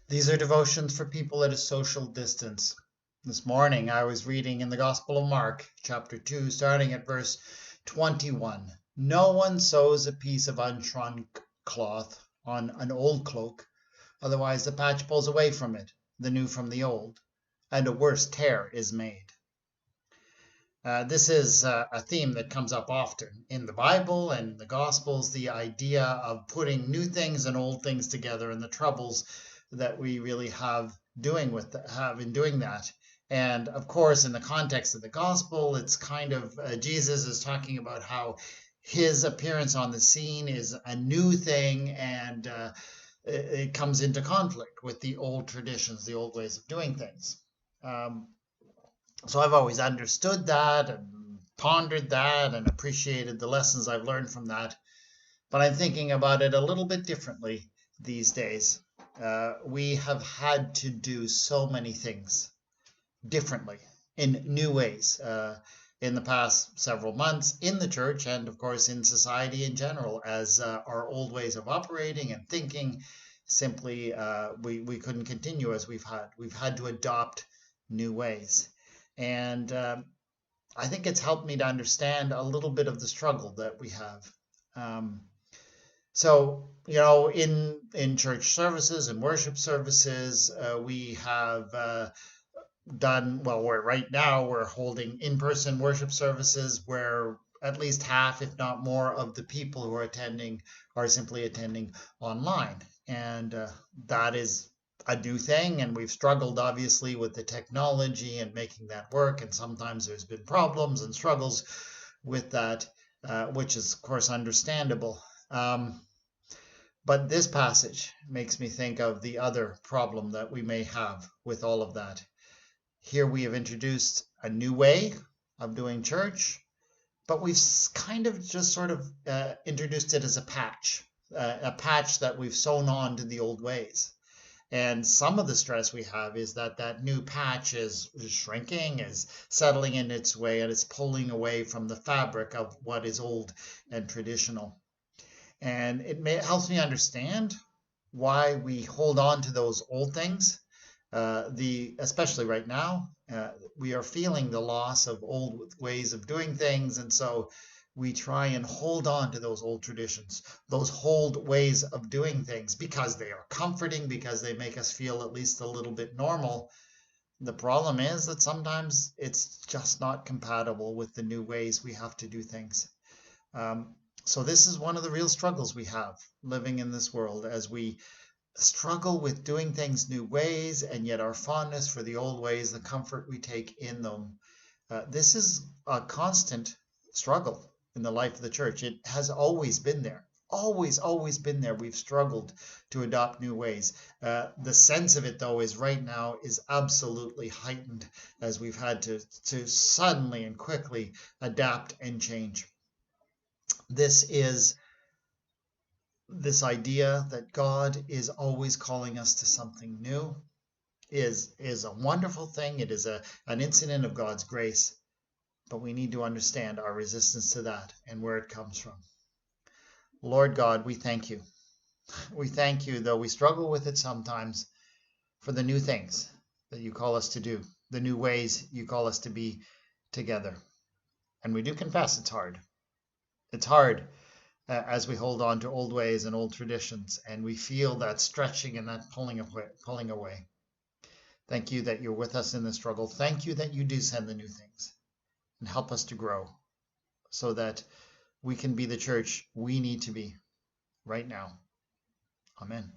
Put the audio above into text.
These are devotions for people at a social distance. This morning I was reading in the Gospel of Mark, chapter 2, starting at verse 21. No one sews a piece of unshrunk cloth on an old cloak, otherwise the patch pulls away from it, the new from the old, and a worse tear is made. This is a theme that comes up often in the Bible and the Gospels, the idea of putting new things and old things together and the troubles that we really have in doing that. And of course, in the context of the Gospel, it's kind of Jesus is talking about how his appearance on the scene is a new thing, and it comes into conflict with the old traditions, the old ways of doing things. Um, so I've always understood that and pondered that and appreciated the lessons I've learned from that. But I'm thinking about it a little bit differently these days. We have had to do so many things differently in new ways in the past several months in the church and, of course, in society in general, as our old ways of operating and thinking simply we couldn't continue as we've had to adopt new ways. And I think it's helped me to understand a little bit of the struggle that we have. Um, in church services and worship services, we have done well. We're holding in-person worship services where at least half, if not more, of the people who are attending are simply attending online, and that is a new thing, and we've struggled obviously with the technology and making that work, and sometimes there's been problems and struggles with that, which is of course understandable. But this passage makes me think of the other problem that we may have with all of that. Here we have introduced a new way of doing church, but we've kind of just sort of introduced it as a patch that we've sewn on to the old ways. And some of the stress we have is that new patch is shrinking, is settling in its way, and it's pulling away from the fabric of what is old and traditional. And it helps me understand why we hold on to those old things. Especially right now, we are feeling the loss of old ways of doing things, and so we try and hold on to those old traditions, those old ways of doing things, because they are comforting, because they make us feel at least a little bit normal. The problem is that sometimes it's just not compatible with the new ways we have to do things. So this is one of the real struggles we have living in this world, as we struggle with doing things new ways, and yet our fondness for the old ways, the comfort we take in them. This is a constant struggle in the life of the church. It has always been there. Always been there. We've struggled to adopt new ways. The sense of it, though, is right now is absolutely heightened as we've had to suddenly and quickly adapt and change. This idea that God is always calling us to something new is a wonderful thing. It is an incident of God's grace, but we need to understand our resistance to that and where it comes from. Lord God, we thank you. We thank you, though we struggle with it sometimes, for the new things that you call us to do, the new ways you call us to be together. And we do confess it's hard. It's hard as we hold on to old ways and old traditions, and we feel that stretching and that pulling away. Thank you that you're with us in the struggle. Thank you that you do send the new things and help us to grow so that we can be the church we need to be right now. Amen.